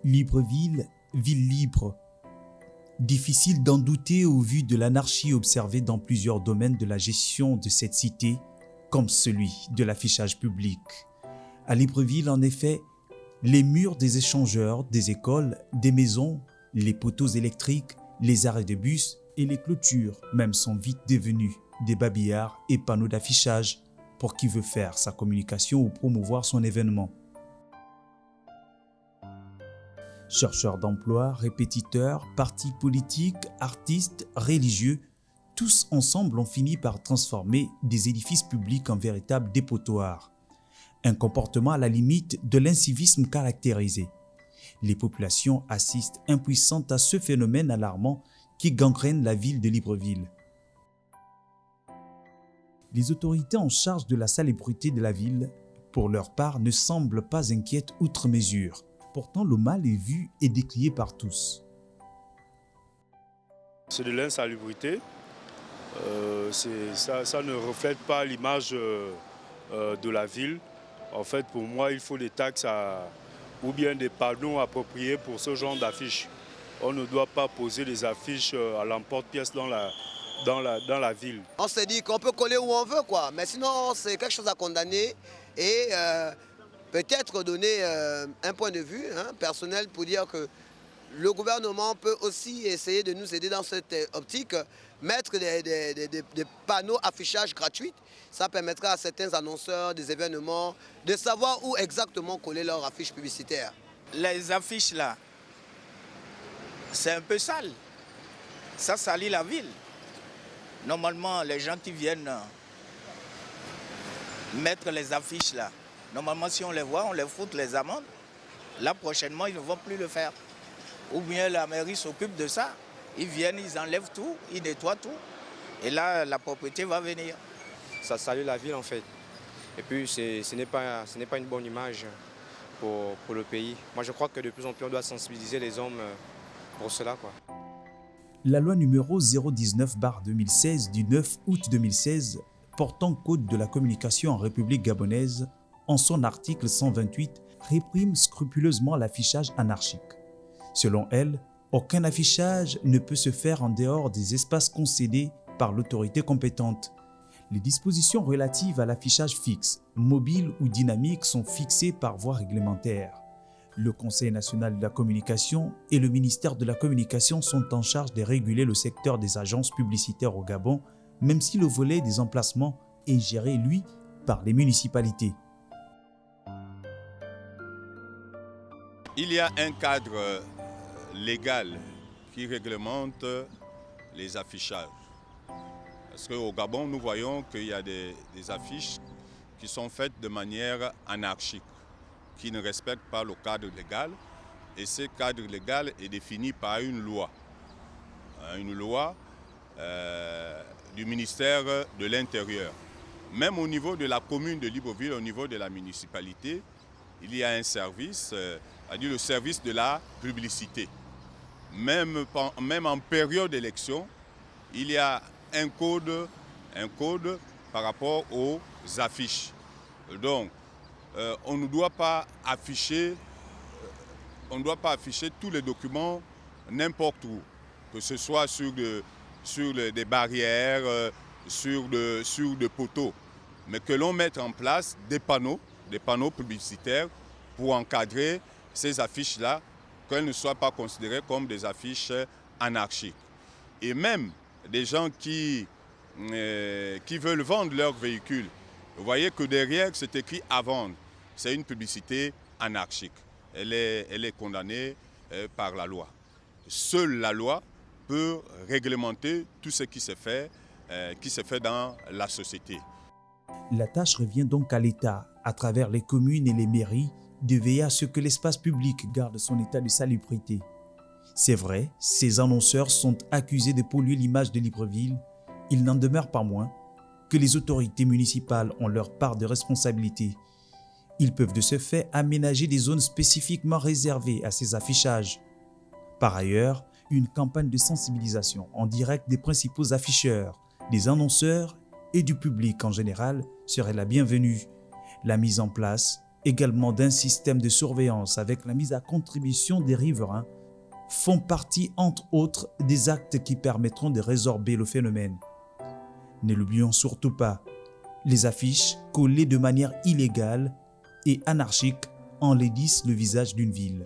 Libreville, ville libre. Difficile d'en douter au vu de l'anarchie observée dans plusieurs domaines de la gestion de cette cité, comme celui de l'affichage public. À Libreville, en effet, les murs des échangeurs, des écoles, des maisons, les poteaux électriques, les arrêts de bus et les clôtures même sont vite devenus des babillards et panneaux d'affichage pour qui veut faire sa communication ou promouvoir son événement. Chercheurs d'emploi, répétiteurs, partis politiques, artistes, religieux, tous ensemble ont fini par transformer des édifices publics en véritables dépotoirs. Un comportement à la limite de l'incivisme caractérisé. Les populations assistent impuissantes à ce phénomène alarmant qui gangrène la ville de Libreville. Les autorités en charge de la salubrité de la ville, pour leur part, ne semblent pas inquiètes outre mesure. Pourtant, le mal est vu et décrié par tous. C'est de l'insalubrité. Ça ne reflète pas l'image de la ville. En fait, pour moi, il faut des taxes ou bien des panneaux appropriés pour ce genre d'affiches. On ne doit pas poser des affiches à l'emporte-pièce dans la ville. On s'est dit qu'on peut coller où on veut, quoi. Mais sinon, c'est quelque chose à condamner et peut-être donner un point de vue personnel pour dire que le gouvernement peut aussi essayer de nous aider dans cette optique, mettre des panneaux affichage gratuits. Ça permettra à certains annonceurs des événements de savoir où exactement coller leurs affiches publicitaires. Les affiches là, c'est un peu sale. Ça salit la ville. Normalement, les gens qui viennent mettre les affiches là, normalement si on les voit, on les fout les amendes. Là prochainement, ils ne vont plus le faire. Ou bien la mairie s'occupe de ça. Ils viennent, ils enlèvent tout, ils nettoient tout. Et là, la propriété va venir. Ça salue la ville en fait. Et puis ce n'est pas une bonne image pour le pays. Moi je crois que de plus en plus on doit sensibiliser les hommes pour cela, quoi. La loi numéro 019/2016 du 9 août 2016 portant code de la communication en République gabonaise, en son article 128, réprime scrupuleusement l'affichage anarchique. Selon elle, aucun affichage ne peut se faire en dehors des espaces concédés par l'autorité compétente. Les dispositions relatives à l'affichage fixe, mobile ou dynamique sont fixées par voie réglementaire. Le Conseil national de la communication et le ministère de la communication sont en charge de réguler le secteur des agences publicitaires au Gabon, même si le volet des emplacements est géré, lui, par les municipalités. Il y a un cadre légal qui réglemente les affichages. Parce qu'au Gabon, nous voyons qu'il y a des affiches qui sont faites de manière anarchique, qui ne respectent pas le cadre légal. Et ce cadre légal est défini par une loi du ministère de l'Intérieur. Même au niveau de la commune de Libreville, au niveau de la municipalité, il y a un service, c'est-à-dire le service de la publicité. Même en période d'élection, il y a un code par rapport aux affiches. Donc, on ne doit pas afficher tous les documents n'importe où, que ce soit sur des barrières, sur des poteaux, mais que l'on mette en place des panneaux publicitaires pour encadrer ces affiches-là, qu'elles ne soient pas considérées comme des affiches anarchiques. Et même des gens qui veulent vendre leur véhicule, vous voyez que derrière, c'est écrit « à vendre ». C'est une publicité anarchique. Elle est condamnée par la loi. Seule la loi peut réglementer tout ce qui se fait dans la société. La tâche revient donc à l'État, à travers les communes et les mairies, de veiller à ce que l'espace public garde son état de salubrité. C'est vrai, ces annonceurs sont accusés de polluer l'image de Libreville. Il n'en demeure pas moins que les autorités municipales ont leur part de responsabilité. Ils peuvent de ce fait aménager des zones spécifiquement réservées à ces affichages. Par ailleurs, une campagne de sensibilisation en direct des principaux afficheurs, des annonceurs et du public en général serait la bienvenue. La mise en place également d'un système de surveillance avec la mise à contribution des riverains, font partie entre autres des actes qui permettront de résorber le phénomène. Ne l'oublions surtout pas, les affiches collées de manière illégale et anarchique enlaidissent le visage d'une ville.